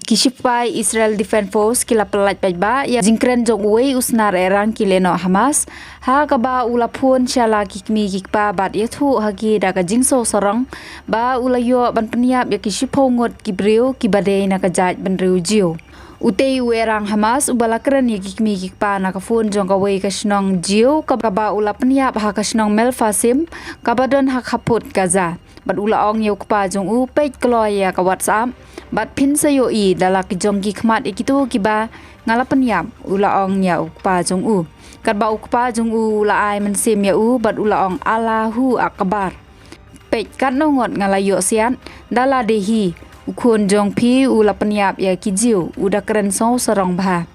Kishipai Israel Defense Force kila pelat pajba ya jingkren jong uwe usnar erang kileno Hamas ha kaba ula pun shala kikmi kikpa bat yathu hagi daga jingso sorong ba ula yo ban peniap ya kishipo ngot kibriu kibade na kajat ban riu jiu utei werang Hamas ubala keren ya kikmi kikpa na kafun jong kawe kashnong jiu kaba ula peniap ha kashnong Melfasim kabadon ha kaput Gaza bat ula ong yo kpa jong u pej kloya ka WhatsApp bat pin sayo I dalak jong ki khmat ikitu kiba ngalapan yap ula ong nya ukpa jong u kat ba ukpa jong u ula ai men sim ya u bat ula ong Allahu akbar pej kat no ngot ngalayo sian dala dehi ukun jong pi ula penyap ya kijiu uda keren so sarong ba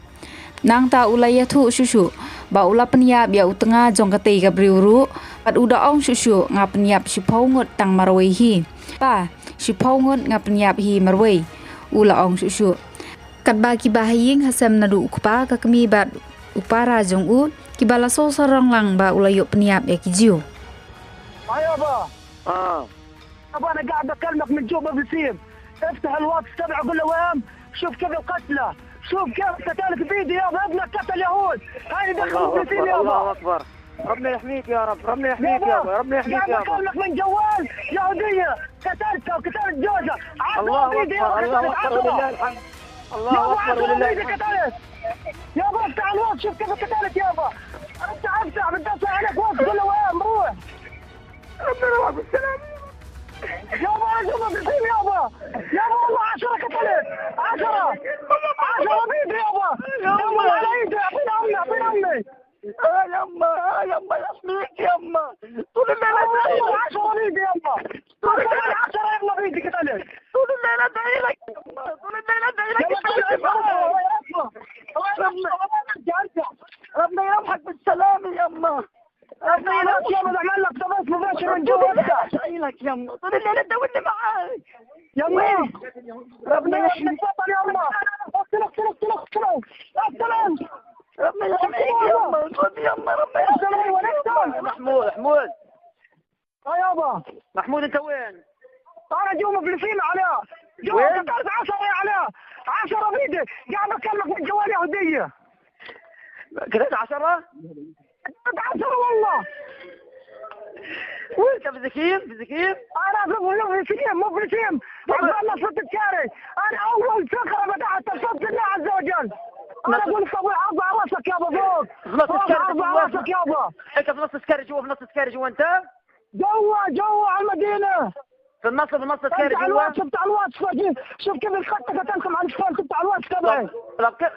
nang ta ula ya thu susu ba ula penyap ya utenga jong kate ka briuru bat uda ong susu ngap penyap sipau ngot tang marwei hi pa sipau ngot ngap penyap hi marwei ula ong susu kat ba ki bahaying hasam nadu ukpa ka kami bat upara jong u ki bala so sarong lang ba ula yo penyap ya kijiu يا با ابا انا قاعد اكلمك من جوبا بسيم افتح الواتس تبع قول له وين شوف كيف القتله شوف كيف قتلك فيديو يابا ابنك قتل يهود هاي دخلوا فلسطين يابا الله اكبر ربنا يحميك يا رب ربنا يحميك يا رب ربنا يحميك يا رب اكلمك من جوال يهوديه قتلتها وقتلت جوزها الله اكبر الله اكبر ولله الحمد الله اكبر ولله الحمد يابا افتح الواتس شوف كيف قتلت يابا افتح بتصل عليك واتس قول له وين بروح ربنا يوفقك بالسلامه يابا عجبا بسيم يابا والله 10 قتلت 10 بيدي يابا على ايدي اعطينا امي يما يحميك يما طول الليل 10 بيدي يما طول الليل 10 يما بيدي قتلت طول الليل ادعي لك طول الليل ادعي لك ربنا يرحمك بالسلامه يما ربنا يرحمك يما بعمل لك تبص مباشر من جوا ادعي لك يما طول الليل ادعي معاك يما ربنا يحميك يما اقتلك ربنا يحميك يما خذ يما ربنا يحميك محمود يابا محمود انت وين؟ انا جوا مفلسين عليها جوا قتلت 10 عليها 10 بيدي قاعد اكلمك من جوال يهوديه قتلت 10 والله وانت في زكيم؟ انا في زكيم مو في زكيم والله صرت تكاري انا اول صخره بدات صوت الله عز وجل انا اقول صبي ارفع راسك يابا فوق ارفع راسك يابا انت في نص سكري جوا انت؟ جوا على المدينه في النص سكري جوا شفت على الواتس شوف كيف الخط قتلتم على الفون شفت على الواتس تبعي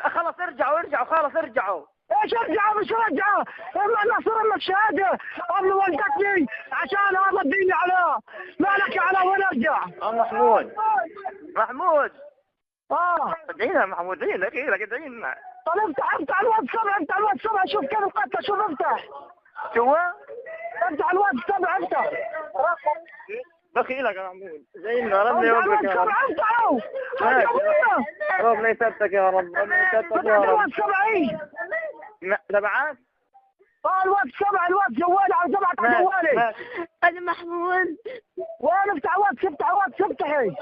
خلاص ارجعوا خلاص ارجعوا ايش ارجعوا مش رجعوا اما نصر لك شهاده قبل ولدتني عشان هذا الدين على مالك على وين ارجع محمود ادعينا محمود ادعينا طب افتح افتح الواتس تبع شوف كيف القتله شوف افتح شو افتح الواتس تبع افتح دخيلك يا محمود زينا ربنا يوفقك يا رب افتحوا ربنا يثبتك يا رب ربنا يثبتك يا رب الواتس تبعي تبعك؟ الواتس تبع الواتس جوالي على تبع جوالي أنا محمود وين افتح الواتس افتحي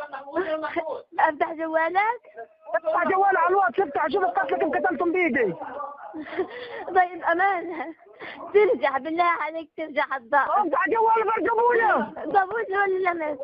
أفتح جوالك؟ افتح جوالي على الواتس افتح شوف القتلة كم قتلتم بيدي طيب أمانة ترجع بالله عليك ترجع الضغط افتح جوالي برجبوية ضبوط ولا لمس